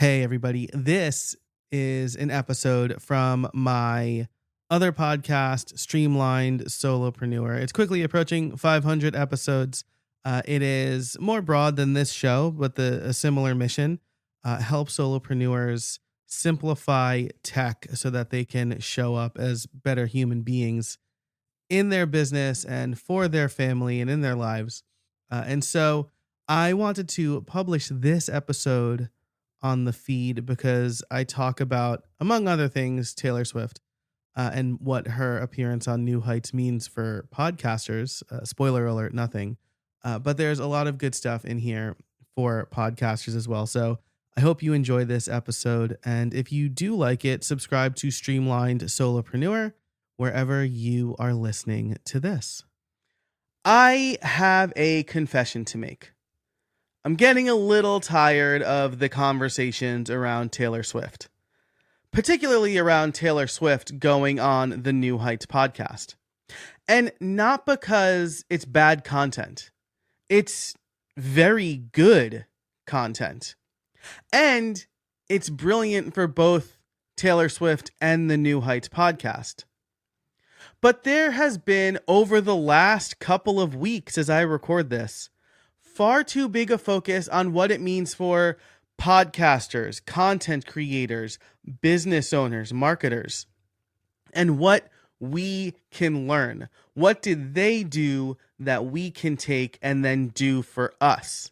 Hey, everybody. This is an episode from my other podcast, Streamlined Solopreneur. It's quickly approaching 500 episodes. It is more broad than this show, but a similar mission. Help solopreneurs simplify tech so that they can show up as better human beings in their business and for their family and in their lives. And so I wanted to publish this episode on the feed because I talk about, among other things, Taylor Swift and what her appearance on New Heights means for podcasters. Spoiler alert, nothing. But there's a lot of good stuff in here for podcasters as well. So I hope you enjoy this episode. And if you do like it, subscribe to Streamlined Solopreneur wherever you are listening to this. I have a confession to make. I'm getting a little tired of the conversations around Taylor Swift, particularly around Taylor Swift going on the New Heights podcast. And not because it's bad content. It's very good content. And it's brilliant for both Taylor Swift and the New Heights podcast. But there has been, over the last couple of weeks as I record this, far too big a focus on what it means for podcasters, content creators, business owners, marketers, and what we can learn. What did they do that we can take and then do for us?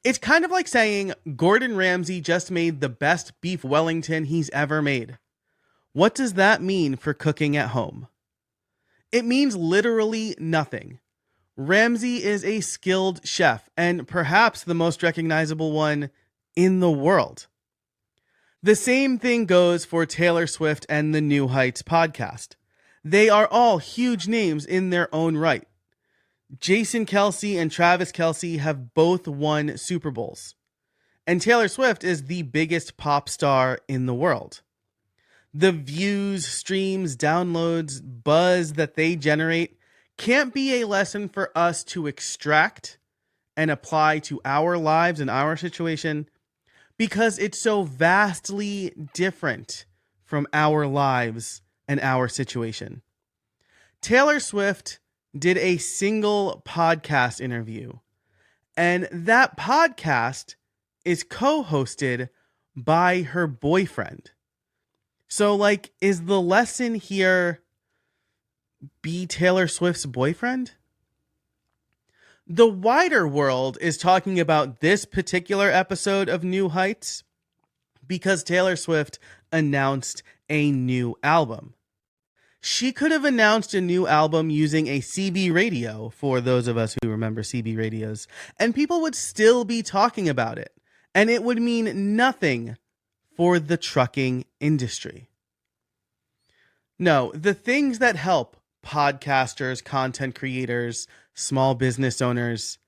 It's kind of like saying Gordon Ramsay just made the best beef Wellington he's ever made. What does that mean for cooking at home? It means literally nothing. Ramsay is a skilled chef and perhaps the most recognizable one in the world. The same thing goes for Taylor Swift and the New Heights podcast. They are all huge names in their own right. Jason Kelce and Travis Kelce have both won Super Bowls. And Taylor Swift is the biggest pop star in the world. The views, streams, downloads, buzz that they generate can't be a lesson for us to extract and apply to our lives and our situation because it's so vastly different from our lives and our situation. Taylor Swift did a single podcast interview, and that podcast is co-hosted by her boyfriend. So, is the lesson here be Taylor Swift's boyfriend? The wider world is talking about this particular episode of New Heights because Taylor Swift announced a new album. She could have announced a new album using a CB radio, for those of us who remember CB radios, and people would still be talking about it, and it would mean nothing for the trucking industry. No, the things that help podcasters, content creators, small business owners,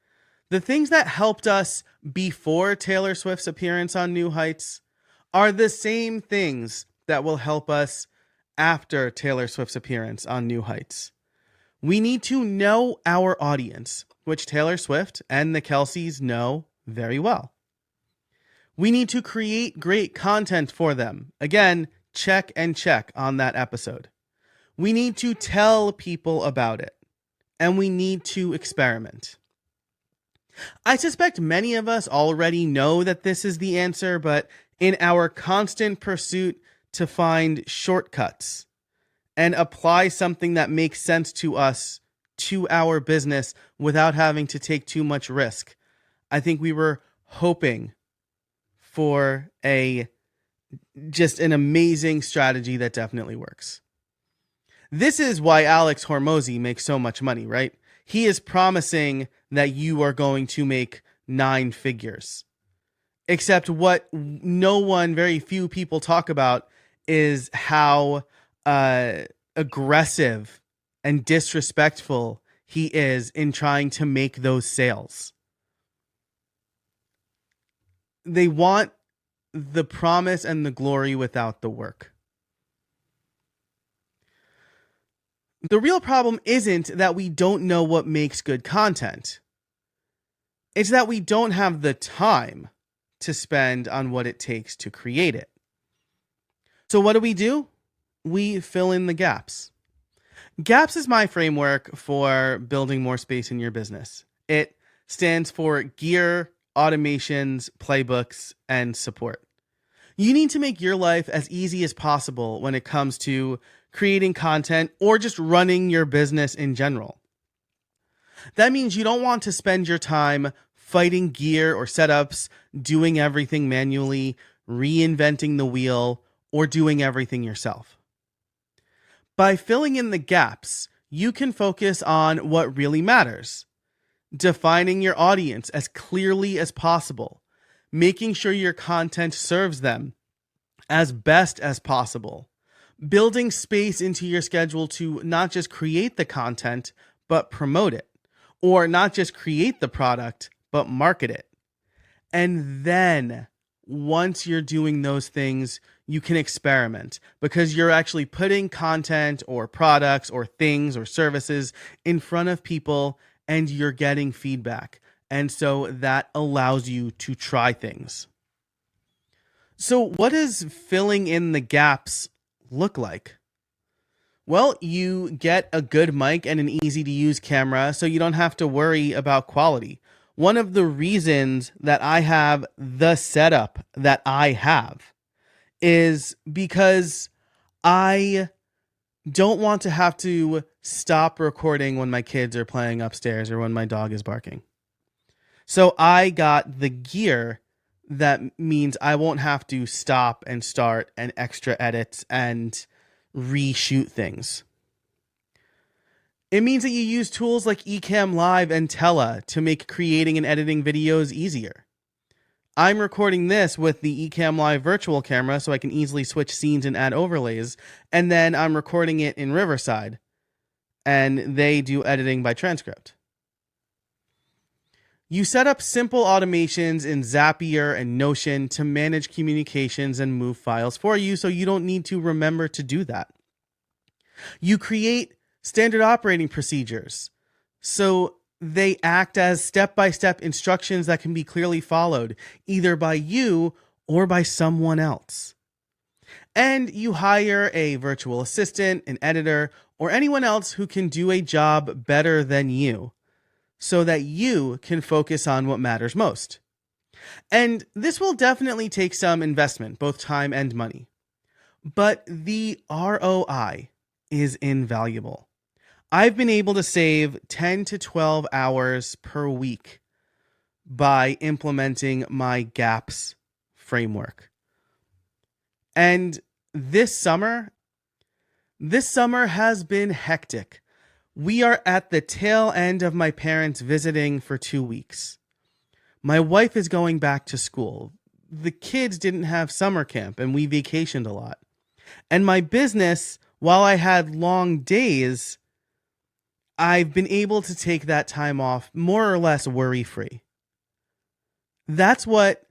the things that helped us before Taylor Swift's appearance on New Heights are the same things that will help us after Taylor Swift's appearance on New Heights. We need to know our audience, which Taylor Swift and the Kelceys know very well. We need to create great content for them. Again, check and check on that episode. We need to tell people about it, and we need to experiment. I suspect many of us already know that this is the answer, but in our constant pursuit to find shortcuts and apply something that makes sense to us to our business without having to take too much risk, I think we were hoping for just an amazing strategy that definitely works. This is why Alex Hormozi makes so much money, right? He is promising that you are going to make 9 figures. Except what very few people talk about is how aggressive and disrespectful he is in trying to make those sales. They want the promise and the glory without the work. The real problem isn't that we don't know what makes good content. It's that we don't have the time to spend on what it takes to create it. So what do? We fill in the gaps. Gaps is my framework for building more space in your business. It stands for Gear, Automations, Playbooks, and Support. You need to make your life as easy as possible when it comes to creating content or just running your business in general. That means you don't want to spend your time fighting gear or setups, doing everything manually, reinventing the wheel, or doing everything yourself. By filling in the gaps, you can focus on what really matters. Defining your audience as clearly as possible, making sure your content serves them as best as possible, building space into your schedule to not just create the content, but promote it, or not just create the product, but market it. And then once you're doing those things, you can experiment because you're actually putting content or products or things or services in front of people and you're getting feedback. And so that allows you to try things. So what does filling in the gaps look like? Well, you get a good mic and an easy to use camera so you don't have to worry about quality. One of the reasons that I have the setup that I have is because I don't want to have to stop recording when my kids are playing upstairs or when my dog is barking. So I got the gear that means I won't have to stop and start and extra edit and reshoot things. It means that you use tools like Ecamm Live and Tela to make creating and editing videos easier. I'm recording this with the Ecamm Live virtual camera so I can easily switch scenes and add overlays, and then I'm recording it in Riverside, and they do editing by transcript. You set up simple automations in Zapier and Notion to manage communications and move files for you so you don't need to remember to do that. You create standard operating procedures so they act as step-by-step instructions that can be clearly followed either by you or by someone else. And you hire a virtual assistant, an editor, or anyone else who can do a job better than you, so that you can focus on what matters most. And this will definitely take some investment, both time and money. But the ROI is invaluable. I've been able to save 10 to 12 hours per week by implementing my gaps framework. And this summer has been hectic. We are at the tail end of my parents visiting for 2 weeks. My wife is going back to school. The kids didn't have summer camp and we vacationed a lot. And my business, while I had long days, I've been able to take that time off more or less worry-free. That's what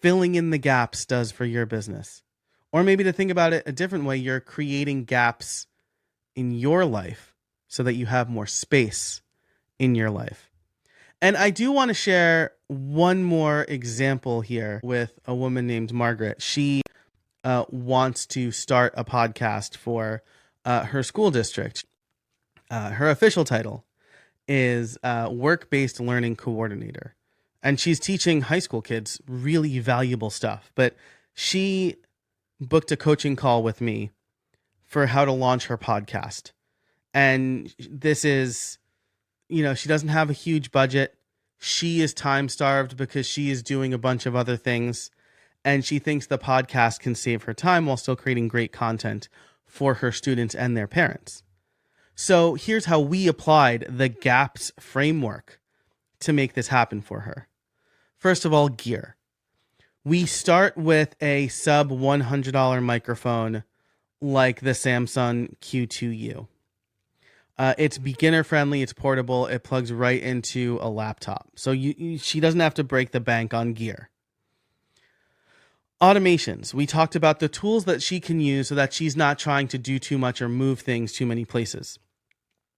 filling in the gaps does for your business. Or maybe to think about it a different way, you're creating gaps in your life so that you have more space in your life. And I do want to share one more example here with a woman named Margaret. She wants to start a podcast for her school district. Her official title is Work-Based Learning Coordinator. And she's teaching high school kids really valuable stuff. But she booked a coaching call with me for how to launch her podcast. And this is, she doesn't have a huge budget. She is time starved because she is doing a bunch of other things. And she thinks the podcast can save her time while still creating great content for her students and their parents. So here's how we applied the GAPS framework to make this happen for her. First of all, gear. We start with a sub $100 microphone like the Samsung Q2U. It's beginner friendly, it's portable, it plugs right into a laptop. So she doesn't have to break the bank on gear. Automations. We talked about the tools that she can use so that she's not trying to do too much or move things too many places.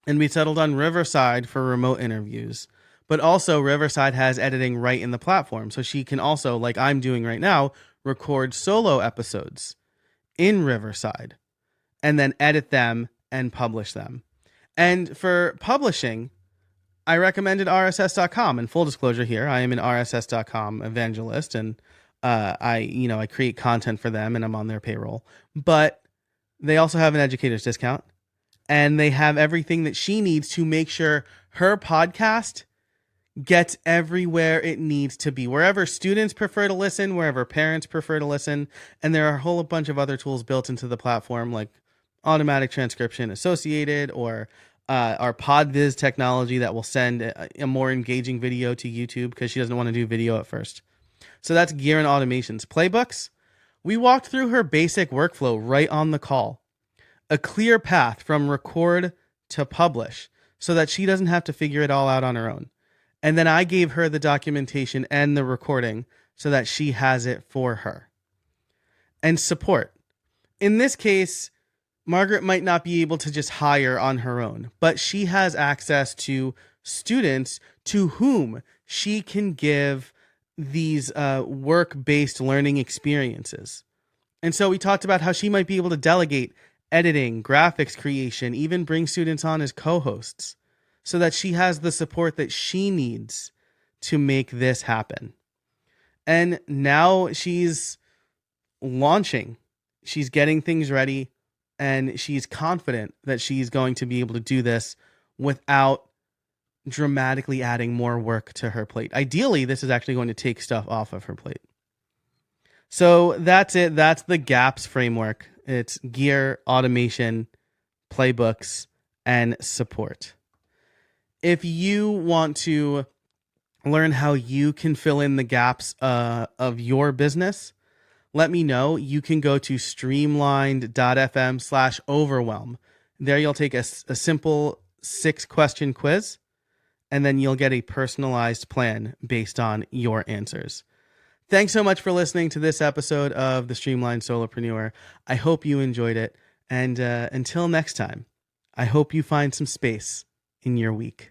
And we settled on Riverside for remote interviews. But also Riverside has editing right in the platform. So she can also, like I'm doing right now, record solo episodes in Riverside and then edit them and publish them. And for publishing, I recommended RSS.com. And full disclosure here, I am an RSS.com evangelist, and I create content for them, and I'm on their payroll. But they also have an educator's discount, and they have everything that she needs to make sure her podcast gets everywhere it needs to be, wherever students prefer to listen, wherever parents prefer to listen. And there are a whole bunch of other tools built into the platform, like automatic transcription associated, or our PodViz technology that will send a more engaging video to YouTube because she doesn't want to do video at first. So that's Gear and Automations. Playbooks, we walked through her basic workflow right on the call. A clear path from record to publish so that she doesn't have to figure it all out on her own. And then I gave her the documentation and the recording so that she has it for her. And support. In this case, Margaret might not be able to just hire on her own, but she has access to students to whom she can give these work-based learning experiences. And so we talked about how she might be able to delegate editing, graphics creation, even bring students on as co-hosts, so that she has the support that she needs to make this happen. And now she's launching. She's getting things ready, and she's confident that she's going to be able to do this without dramatically adding more work to her plate. Ideally, this is actually going to take stuff off of her plate. So that's it. That's the GAPS framework. It's gear, automation, playbooks, and support. If you want to learn how you can fill in the gaps of your business, let me know. You can go to streamlined.fm/overwhelm. There you'll take a simple 6-question quiz, and then you'll get a personalized plan based on your answers. Thanks so much for listening to this episode of The Streamlined Solopreneur. I hope you enjoyed it. And until next time, I hope you find some space in your week.